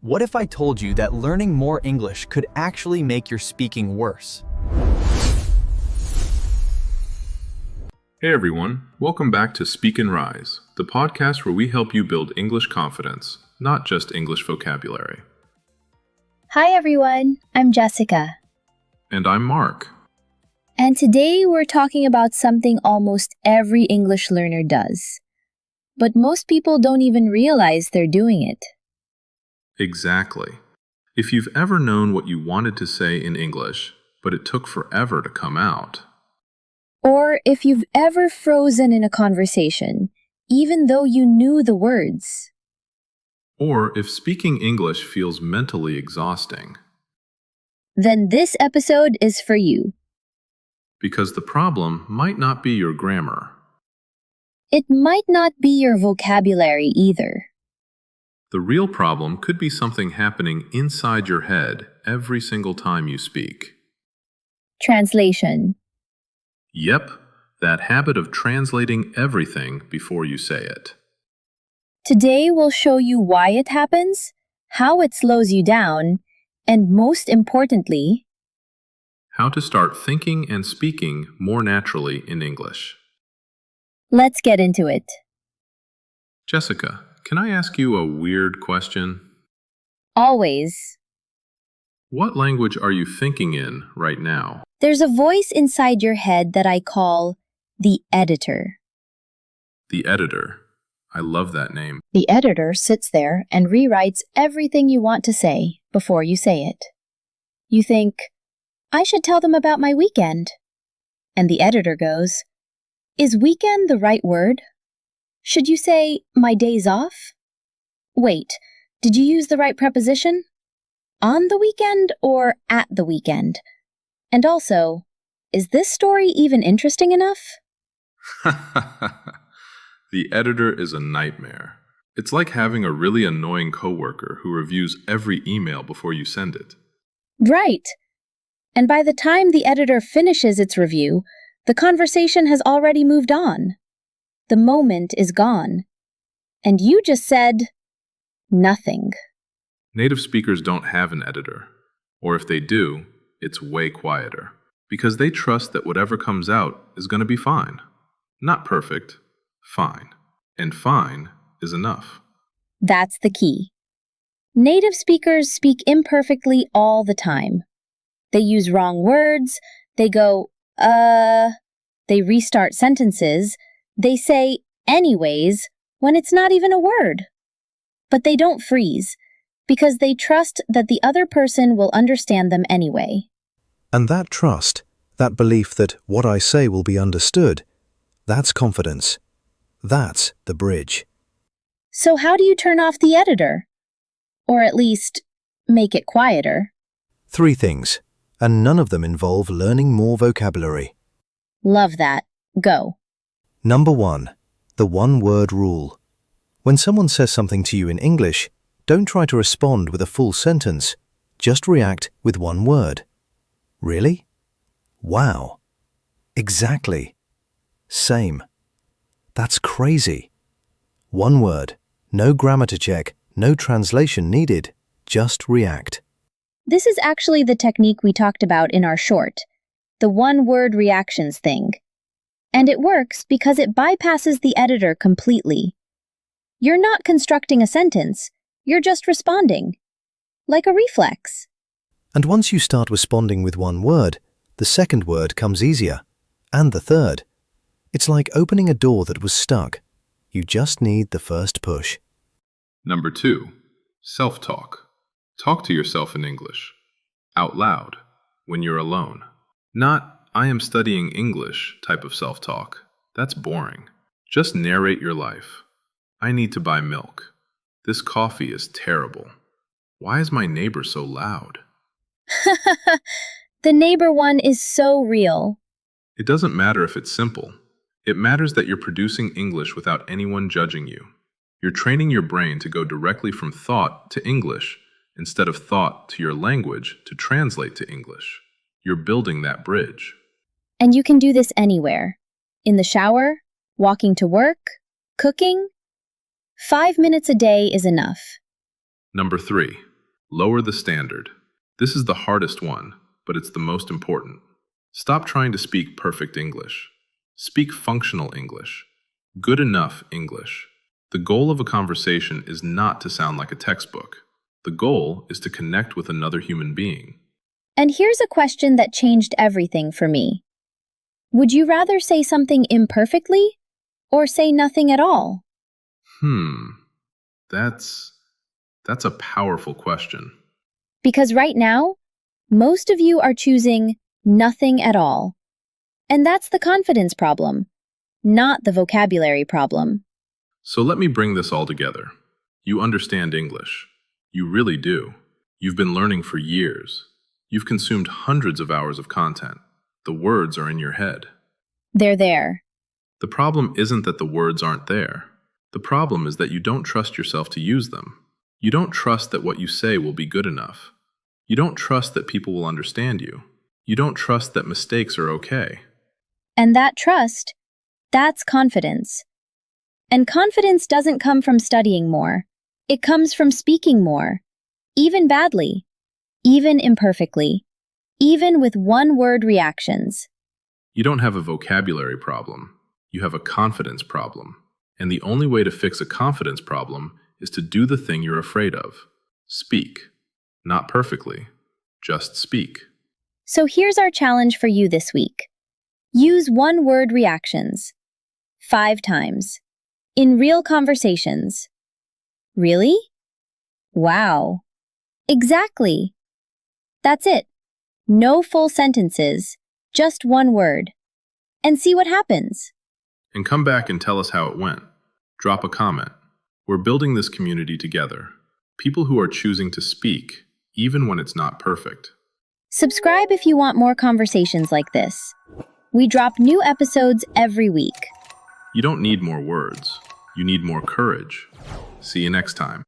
What if I told you that learning more English could actually make your speaking worse? Hey everyone, welcome back to Speak and Rise, the podcast where we help you build English confidence, not just English vocabulary. Hi everyone, I'm Jessica. And I'm Mark. And today we're talking about something almost every English learner does. But most people don't even realize they're doing it. Exactly. If you've ever known what you wanted to say in English, but it took forever to come out. Or if you've ever frozen in a conversation, even though you knew the words. Or if speaking English feels mentally exhausting. Then this episode is for you. Because the problem might not be your grammar. It might not be your vocabulary either. The real problem could be something happening inside your head every single time you speak. Translation. Yep, that habit of translating everything before you say it. Today we'll show you why it happens, how it slows you down, and most importantly, How to start thinking and speaking more naturally in English. let's get into it. Jessica, can I ask you a weird question? Always. What language are you thinking in right now? There's a voice inside your head that I call the editor. The editor. I love that name. The editor sits there and rewrites everything you want to say before you say it. You think, I should tell them about my weekend. And the editor goes, is weekend the right word? Should you say my days off? Wait, did you use the right preposition? On the weekend or at the weekend? And also, is this story even interesting enough? The editor is a nightmare. It's like having a really annoying coworker who reviews every email before you send it. Right. And by the time the editor finishes its review, the conversation has already moved on. The moment is gone. And you just said nothing. Native speakers don't have an editor. Or if they do, it's way quieter. Because they trust that whatever comes out is going to be fine. Not perfect, fine. And fine is enough. That's the key. Native speakers speak imperfectly all the time. They use wrong words, they go, they restart sentences, they say anyways when it's not even a word. But they don't freeze, because they trust that the other person will understand them anyway. And that trust, that belief that what I say will be understood, that's confidence. That's the bridge. So how do you turn off the editor? Or at least, make it quieter? 3 things, and none of them involve learning more vocabulary. Love that. Go. Number 1, the one-word rule. When someone says something to you in English, don't try to respond with a full sentence. Just react with one word. Really? Wow. Exactly. Same. That's crazy. One word. No grammar to check. No translation needed. Just react. This is actually the technique we talked about in our short, the one-word reactions thing. And it works because it bypasses the editor completely. You're not constructing a sentence, you're just responding. Like a reflex. And once you start responding with one word, the second word comes easier. And the third. It's like opening a door that was stuck. You just need the first push. Number 2, self-talk. Talk to yourself in English. Out loud, when you're alone. Not, I am studying English type of self-talk. That's boring. Just narrate your life. I need to buy milk. This coffee is terrible. Why is my neighbor so loud? The neighbor one is so real. It doesn't matter if it's simple. It matters that you're producing English without anyone judging you. You're training your brain to go directly from thought to English instead of thought to your language to translate to English. You're building that bridge. And you can do this anywhere. In the shower, walking to work, cooking. 5 minutes a day is enough. Number 3, Lower the standard. This is the hardest one, but it's the most important. Stop trying to speak perfect English. Speak functional English. Good enough English. The goal of a conversation is not to sound like a textbook. The goal is to connect with another human being. And here's a question that changed everything for me. Would you rather say something imperfectly or say nothing at all? That's a powerful question. Because right now, most of you are choosing nothing at all. And that's the confidence problem, not the vocabulary problem. So let me bring this all together. You understand English. You really do. You've been learning for years. You've consumed hundreds of hours of content. The words are in your head. They're there. The problem isn't that the words aren't there. The problem is that you don't trust yourself to use them. You don't trust that what you say will be good enough. You don't trust that people will understand you. You don't trust that mistakes are okay. And that trust, that's confidence. And confidence doesn't come from studying more. It comes from speaking more, even badly, even imperfectly, even with one-word reactions. You don't have a vocabulary problem. You have a confidence problem. And the only way to fix a confidence problem is to do the thing you're afraid of. Speak. Not perfectly. Just speak. So here's our challenge for you this week. Use one-word reactions 5 times in real conversations. Really? Wow. Exactly. That's it. No full sentences, just one word. And see what happens. And come back and tell us how it went. Drop a comment. We're building this community together. People who are choosing to speak, even when it's not perfect. Subscribe if you want more conversations like this. We drop new episodes every week. You don't need more words. You need more courage. See you next time.